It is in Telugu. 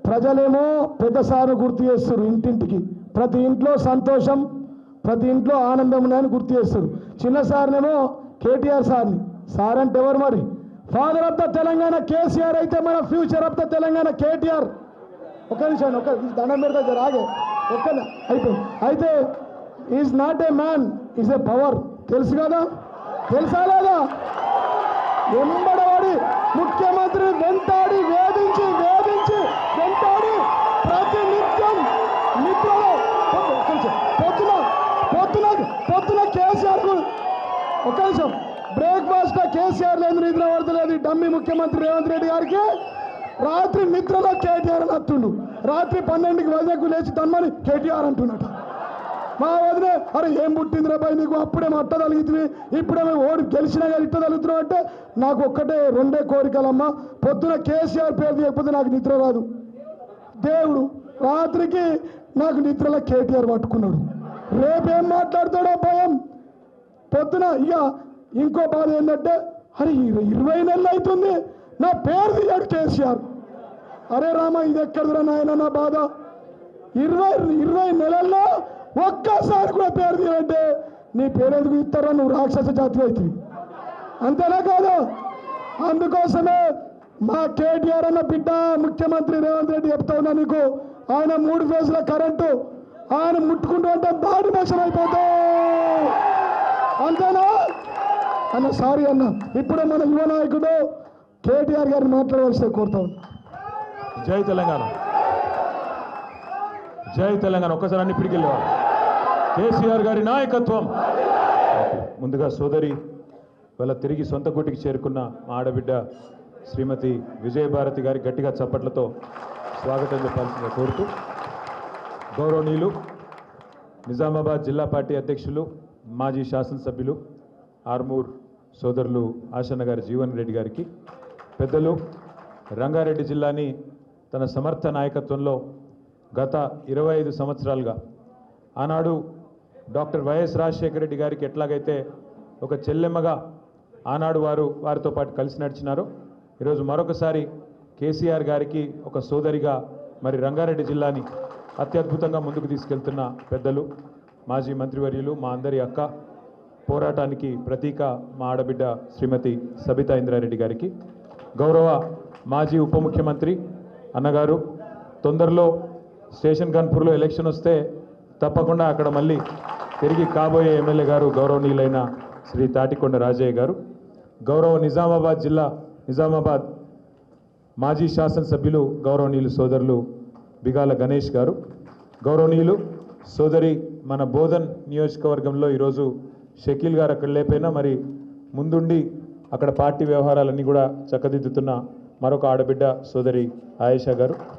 ప్రజలేమో పెద్ద సార్ను గుర్తు చేస్తారు ఇంటింటికి, ప్రతి ఇంట్లో సంతోషం, ప్రతి ఇంట్లో ఆనందం ఉన్నాయని గుర్తు చేస్తారు. చిన్న సార్నేమో కేటీఆర్ సార్ని, సార్ అంటే ఎవరు మరి? Father of the Telangana KCR అయితే మన future of the Telangana KTR. ఒక నిమిషం, ఒక దండం పెడతా రాగే ఒక్క అయిపోయింది. అయితే is not a man, is a power. తెలుసు కదా, తెలుసా లేదా? వెంబడవాడి ముఖ్యమంత్రి వెంటాడి వేధించి వేధించి వెంటాడి ప్రతి నిత్యం నిద్రలో పొద్దున కేసీఆర్ ఒక నిమిషం బ్రేక్ఫాస్ట్ కేసీఆర్ లేదు, నిద్ర పడతలేదు డమ్మి ముఖ్యమంత్రి రేవంత్ రెడ్డి గారికి. రాత్రి నిద్రలో కేటీఆర్ అని అత్తుండు, రాత్రి 12కి వదిలేకు లేచి తమ్మని కేటీఆర్ అంటున్నట. మా వదిలే అరే ఏం పుట్టింది రా బాయ్ నీకు, అప్పుడేమో అట్ట తలుగుతుంది, ఇప్పుడేమో ఓడి గెలిచినా కానీ ఇట్ట తలుగుతున్నావు అంటే నాకు ఒక్కటే రెండే కోరికలమ్మా, పొద్దున కేసీఆర్ పేరు తీయకపోతే నాకు నిద్ర రాదు. దేవుడు రాత్రికి నాకు నిద్రలో కేటీఆర్ పట్టుకున్నాడు, రేపేం మాట్లాడతాడో భయం. పొద్దున ఇక ఇంకో బాధ ఏంటంటే అరే 20 నెలలు అవుతుంది నా పేరు తీయాడు కేసీఆర్. అరే రామ ఇది ఎక్కడరా నాయన నా బాధ. 20 నెలల్లో ఒక్కసారి కూడా పేరు తీయాలంటే నీ పేరు ఎందుకు ఇస్తారా, నువ్వు రాక్షస జాతి అవుతుంది, అంతేనా కాదు? అందుకోసమే మా కేటీఆర్ అన్న బిడ్డ ముఖ్యమంత్రి రేవంత్ రెడ్డి చెప్తా ఉన్నా నీకు, ఆయన 3 ఫేజ్ల కరెంటు ఆయన ముట్టుకుంటూ అంటే బాడీ మోసం అయిపోతావు, అంతేనా అన్న? సారీ అన్న. ఇప్పుడే మన యువ నాయకుడు కేటీఆర్ గారిని మాట్లాడవలసి కోరుతా ఉన్నా. జై తెలంగాణ, జై తెలంగాణ. ఒక్కసారి అన్ని పిడికిల్లేవా కేసీఆర్ గారి నాయకత్వం. ముందుగా సోదరి వాళ్ళ తిరిగి సొంత గుటికి చేరుకున్న మా ఆడబిడ్డ శ్రీమతి విజయభారతి గారి గట్టిగా చప్పట్లతో స్వాగతం చెప్పాల్సిందిగా కోరుతూ, గౌరవనీయులు నిజామాబాద్ జిల్లా పార్టీ అధ్యక్షులు మాజీ శాసనసభ్యులు ఆర్మూర్ సోదరులు ఆశన్న గారి జీవన్ రెడ్డి గారికి, పెద్దలు రంగారెడ్డి జిల్లాని తన సమర్థ నాయకత్వంలో గత 25 సంవత్సరాలుగా ఆనాడు డాక్టర్ వైఎస్ రాజశేఖర రెడ్డి గారికి ఎట్లాగైతే ఒక చెల్లెమ్మగా ఆనాడు వారితో పాటు కలిసి నడిచినారో, ఈరోజు మరొకసారి కేసీఆర్ గారికి ఒక సోదరిగా మరి రంగారెడ్డి జిల్లాని అత్యద్భుతంగా ముందుకు తీసుకెళ్తున్న పెద్దలు మాజీ మంత్రివర్యులు మా అందరి అక్క, పోరాటానికి ప్రతీక మా ఆడబిడ్డ శ్రీమతి సబితా ఇంద్రారెడ్డి గారికి, గౌరవ మాజీ ఉప ముఖ్యమంత్రి అన్నగారు, తొందరలో స్టేషన్ కన్పూర్లో ఎలక్షన్ వస్తే తప్పకుండా అక్కడ మళ్ళీ తిరిగి కాబోయే ఎమ్మెల్యే గారు గౌరవనీయులైన శ్రీ తాటికొండ రాజయ్య గారు, గౌరవ నిజామాబాద్ మాజీ శాసనసభ్యులు గౌరవనీయులు సోదరులు బిగాల గణేష్ గారు, గౌరవనీయులు సోదరి మన బోధన్ నియోజకవర్గంలో ఈరోజు షకీల్ గారు అక్కడ లేకపోయినా మరి ముందుండి అక్కడ పార్టీ వ్యవహారాలన్నీ కూడా చక్కదిద్దుతున్న మరొక ఆడబిడ్డ సోదరి ఆయేషా గారు.